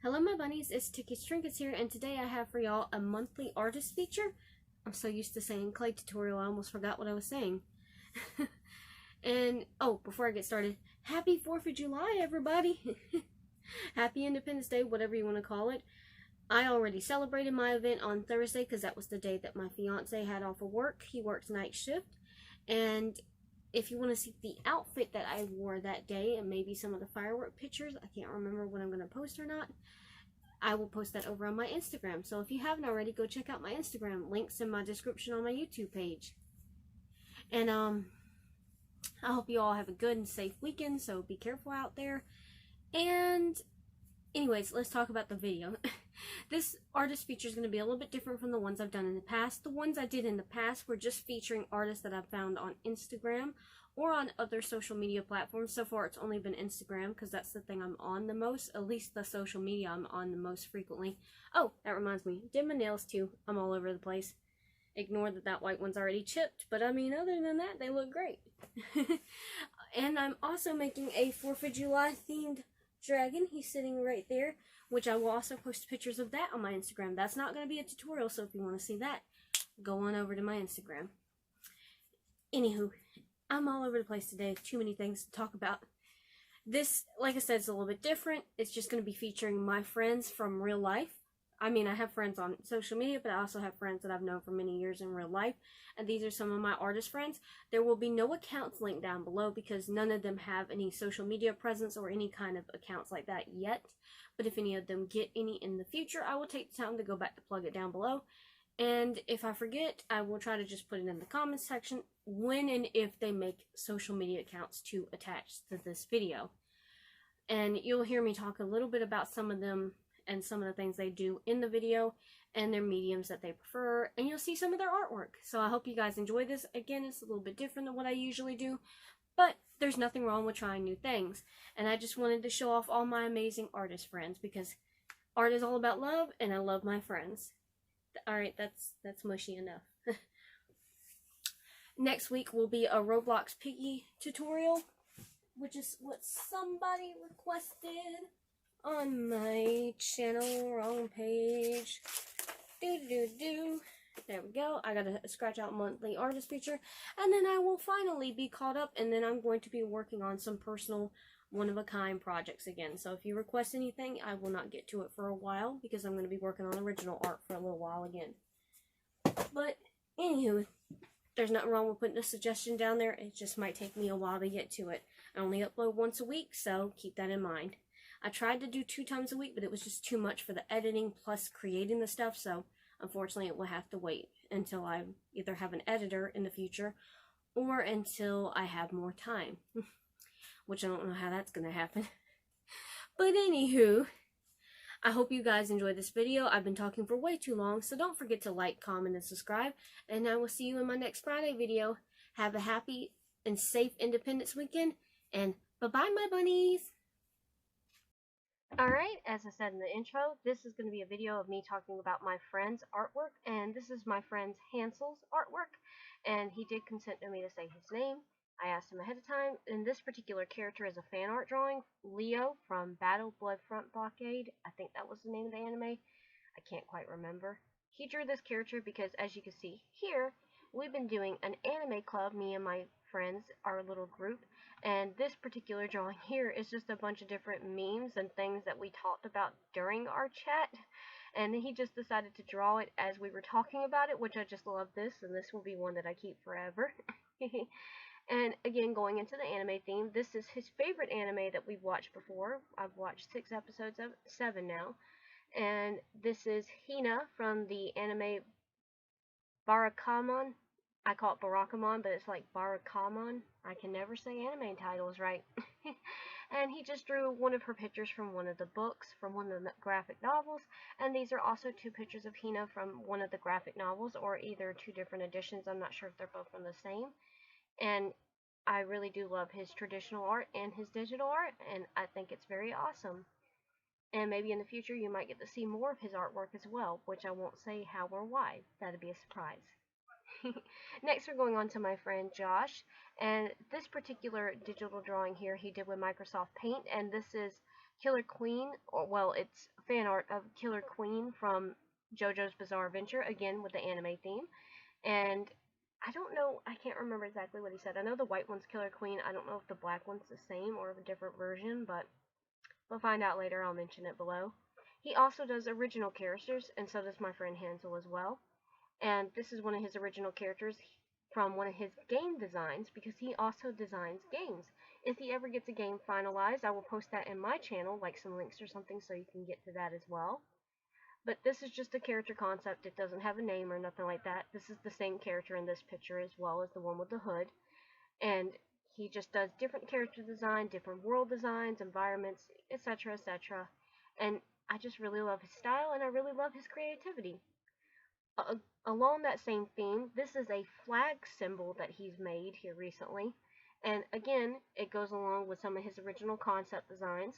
Hello my bunnies, it's Ticky's Trinkets here, and today I have for y'all a monthly artist feature. I'm so used to saying clay tutorial, I almost forgot what I was saying. And, oh, before I get started, happy 4th of July, everybody! Happy Independence Day, whatever you want to call it. I already celebrated my event on Thursday because that was the day that my fiance had off of work. He works night shift. And if you want to see the outfit that I wore that day and maybe some of the firework pictures, I can't remember what I'm going to post or not, I will post that over on my Instagram. So if you haven't already, go check out my Instagram. Links in my description on my YouTube page. And I hope you all have a good and safe weekend, so be careful out there. And anyways, let's talk about the video. This artist feature is going to be a little bit different from the ones I've done in the past. The ones I did in the past were just featuring artists that I've found on Instagram or on other social media platforms. So far, it's only been Instagram because that's the thing I'm on the most, at least the social media I'm on the most frequently. Oh, that reminds me, did my nails too. I'm all over the place. Ignore that white one's already chipped, but I mean, other than that, they look great. And I'm also making a 4th of July themed dragon. He's sitting right there, which I will also post pictures of that on my Instagram. That's not going to be a tutorial, so if you want to see that, go on over to my Instagram. Anywho, I'm all over the place today. Too many things to talk about. This, like I said, is a little bit different. It's just going to be featuring my friends from real life. I mean, I have friends on social media, but I also have friends that I've known for many years in real life. And these are some of my artist friends. There will be no accounts linked down below because none of them have any social media presence or any kind of accounts like that yet. But if any of them get any in the future, I will take the time to go back to plug it down below. And if I forget, I will try to just put it in the comments section when and if they make social media accounts to attach to this video. And you'll hear me talk a little bit about some of them and some of the things they do in the video and their mediums that they prefer, and you'll see some of their artwork. So I hope you guys enjoy this. Again, it's a little bit different than what I usually do, but there's nothing wrong with trying new things. And I just wanted to show off all my amazing artist friends because art is all about love, and I love my friends. Alright, that's mushy enough. Next week will be a Roblox Piggy tutorial, which is what somebody requested on my channel. Wrong page. There we go. I gotta scratch out monthly artist feature, and then I will finally be caught up, and then I'm going to be working on some personal one-of-a-kind projects again. So if you request anything, I will not get to it for a while because I'm going to be working on original art for a little while again. But anywho, there's nothing wrong with putting a suggestion down there. It just might take me a while to get to it. I only upload once a week, so keep that in mind. I tried to do 2 times a week, but it was just too much for the editing plus creating the stuff, so unfortunately it will have to wait until I either have an editor in the future or until I have more time. Which I don't know how that's going to happen. But anywho, I hope you guys enjoyed this video. I've been talking for way too long, so don't forget to like, comment, and subscribe. And I will see you in my next Friday video. Have a happy and safe Independence weekend, and bye-bye, my bunnies! Alright, as I said in the intro, this is going to be a video of me talking about my friend's artwork, and this is my friend's Hansel's artwork, and he did consent to me to say his name. I asked him ahead of time, and this particular character is a fan art drawing, Leo from Battle Blood Front Blockade. I think that was the name of the anime. I can't quite remember. He drew this character because, as you can see here, we've been doing an anime club, me and my friends, our little group, and this particular drawing here is just a bunch of different memes and things that we talked about during our chat, and he just decided to draw it as we were talking about it, which I just love this, and this will be one that I keep forever. And again, going into the anime theme, this is his favorite anime that we've watched before. I've watched 6 episodes of 7 now, and this is Hina from the anime Barakamon. I call it Barakamon, but it's like Barakamon. I can never say anime titles right. And he just drew one of her pictures from one of the books, from one of the graphic novels, and these are also 2 pictures of Hina from one of the graphic novels, or either 2 different editions. I'm not sure if they're both from the same. And I really do love his traditional art and his digital art, and I think it's very awesome. And maybe in the future you might get to see more of his artwork as well, which I won't say how or why. That'd be a surprise. Next, we're going on to my friend Josh, and this particular digital drawing here he did with Microsoft Paint, and this is Killer Queen, or well, it's fan art of Killer Queen from JoJo's Bizarre Adventure, again with the anime theme. And I don't know, I can't remember exactly what he said. I know the white one's Killer Queen. I don't know if the black one's the same or a different version, but we'll find out later. I'll mention it below. He also does original characters, and so does my friend Hansel as well. And this is one of his original characters from one of his game designs, because he also designs games. If he ever gets a game finalized, I will post that in my channel, like some links or something, so you can get to that as well. But this is just a character concept. It doesn't have a name or nothing like that. This is the same character in this picture as well as the one with the hood. And he just does different character design, different world designs, environments, etc., etc. And I just really love his style, and I really love his creativity. Along that same theme, this is a flag symbol that he's made here recently. And again, it goes along with some of his original concept designs.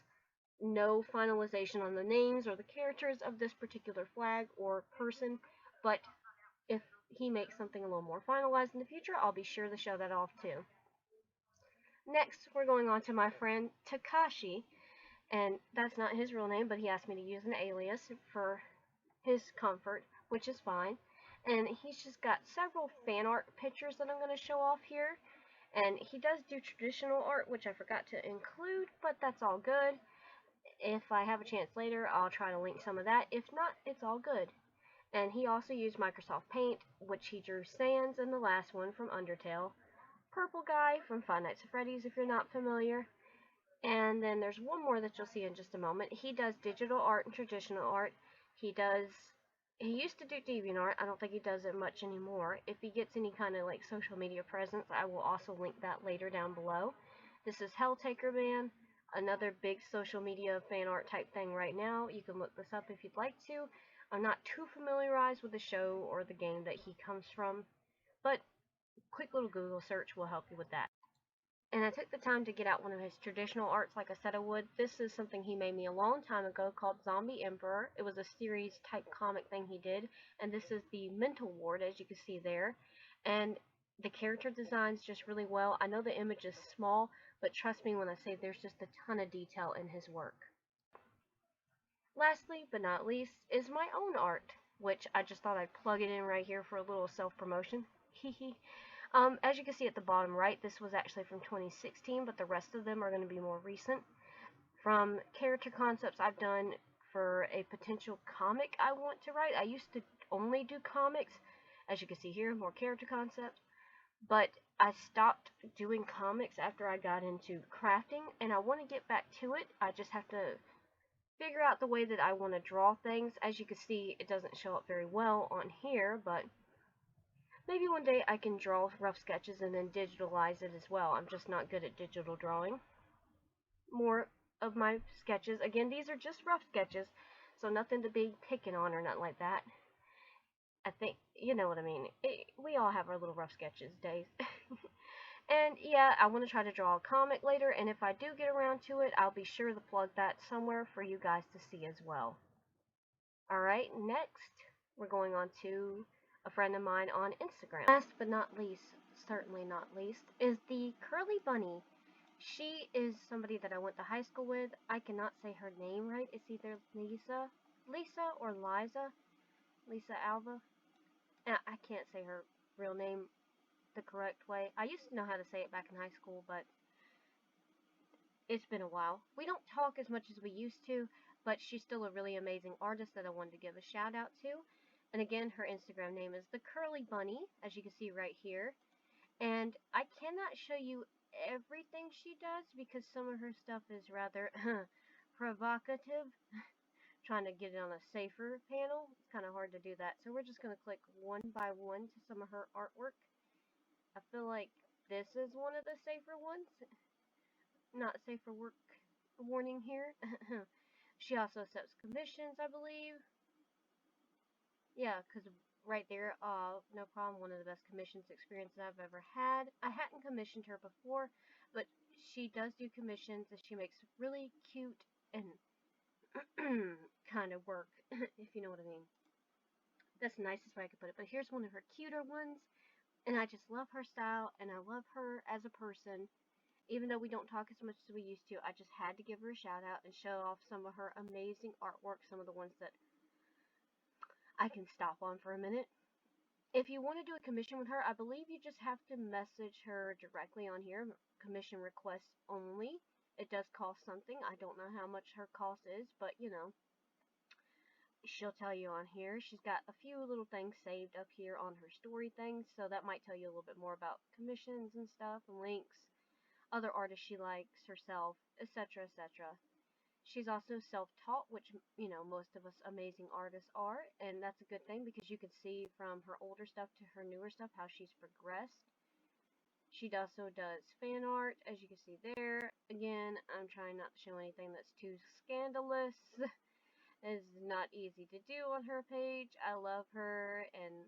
No finalization on the names or the characters of this particular flag or person, but if he makes something a little more finalized in the future, I'll be sure to show that off too. Next, we're going on to my friend Takashi, and that's not his real name, but he asked me to use an alias for his comfort, which is fine. And he's just got several fan art pictures that I'm going to show off here. And he does do traditional art, which I forgot to include, but that's all good. If I have a chance later, I'll try to link some of that. If not, it's all good. And he also used Microsoft Paint, which he drew Sans in the last one from Undertale. Purple Guy from Five Nights at Freddy's, if you're not familiar. And then there's one more that you'll see in just a moment. He does digital art and traditional art. He used to do DeviantArt. I don't think he does it much anymore. If he gets any kind of like social media presence, I will also link that later down below. This is Helltaker Man, another big social media fan art type thing right now. You can look this up if you'd like to. I'm not too familiarized with the show or the game that he comes from, but quick little Google search will help you with that. And I took the time to get out one of his traditional arts like I said I would. This is something he made me a long time ago called Zombie Emperor. It was a series type comic thing he did. And this is the mental ward, as you can see there. And the character designs just really well. I know the image is small, but trust me when I say there's just a ton of detail in his work. Lastly, but not least, is my own art, which I just thought I'd plug it in right here for a little self-promotion. Hehe. As you can see at the bottom right, this was actually from 2016, but the rest of them are going to be more recent. From character concepts I've done for a potential comic I want to write. I used to only do comics. As you can see here, more character concepts. But I stopped doing comics after I got into crafting, and I want to get back to it. I just have to figure out the way that I want to draw things. As you can see, it doesn't show up very well on here, but maybe one day I can draw rough sketches and then digitalize it as well. I'm just not good at digital drawing. More of my sketches. Again, these are just rough sketches, so nothing to be picking on or nothing like that. I think, you know what I mean. We all have our little rough sketches days. And yeah, I want to try to draw a comic later, and if I do get around to it, I'll be sure to plug that somewhere for you guys to see as well. Alright, next, we're going on to a friend of mine on Instagram. Last but not least, certainly not least, is the Curly Bunny. She is somebody that I went to high school with. I cannot say her name right. It's either Lisa or Liza. Lisa Alva. I can't say her real name the correct way. I used to know how to say it back in high school, but it's been a while. We don't talk as much as we used to, but she's still a really amazing artist that I wanted to give a shout out to. And again, her Instagram name is The Curly Bunny, as you can see right here. And I cannot show you everything she does because some of her stuff is rather provocative. Trying to get it on a safer panel, it's kind of hard to do that. So we're just going to click one by one to some of her artwork. I feel like this is one of the safer ones. Not safe for work warning here. She also accepts commissions, I believe. Yeah, because right there, no problem. One of the best commissions experiences I've ever had. I hadn't commissioned her before, but she does do commissions, and she makes really cute and kind of work, if you know what I mean. That's the nicest way I could put it. But here's one of her cuter ones, and I just love her style, and I love her as a person. Even though we don't talk as much as we used to, I just had to give her a shout out and show off some of her amazing artwork, some of the ones that I can stop on for a minute. If you want to do a commission with her, I believe you just have to message her directly on here, commission requests only. It does cost something. I don't know how much her cost is, but you know, she'll tell you on here. She's got a few little things saved up here on her story things, so that might tell you a little bit more about commissions and stuff, and links, other artists she likes herself, etc., etc. She's also self-taught, which, you know, most of us amazing artists are, and that's a good thing because you can see from her older stuff to her newer stuff how she's progressed. She also does fan art, as you can see there. Again, I'm trying not to show anything that's too scandalous. It's not easy to do on her page. I love her, and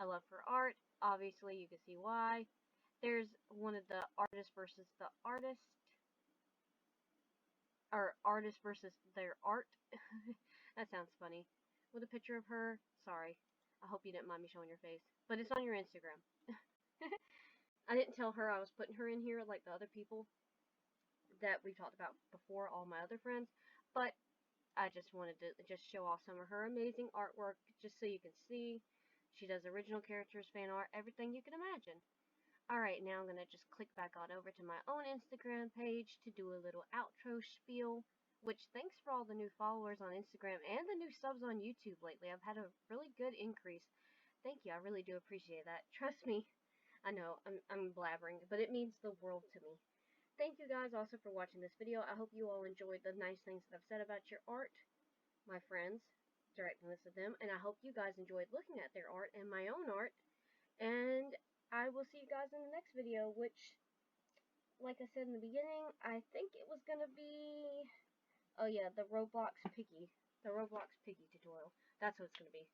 I love her art. Obviously, you can see why. There's one of the artist versus the artist, or artist versus their art. That sounds funny. With a picture of her. Sorry. I hope you didn't mind me showing your face. But it's on your Instagram. I didn't tell her I was putting her in here like the other people that we talked about before, all my other friends. But I just wanted to just show off some of her amazing artwork just so you can see. She does original characters, fan art, everything you can imagine. Alright, now I'm going to just click back on over to my own Instagram page to do a little outro spiel. Which, thanks for all the new followers on Instagram and the new subs on YouTube lately. I've had a really good increase. Thank you, I really do appreciate that. Trust me, I know, I'm blabbering, but it means the world to me. Thank you guys also for watching this video. I hope you all enjoyed the nice things that I've said about your art, my friends, directing this at them, and I hope you guys enjoyed looking at their art and my own art. And I will see you guys in the next video, which, like I said in the beginning, I think it was gonna be, oh yeah, the Roblox Piggy tutorial. That's what it's gonna be.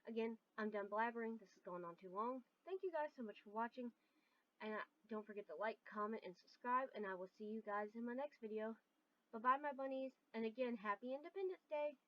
Again, I'm done blabbering. This is going on too long. Thank you guys so much for watching, and don't forget to like, comment, and subscribe, and I will see you guys in my next video. Bye-bye, my bunnies, and again, happy Independence Day!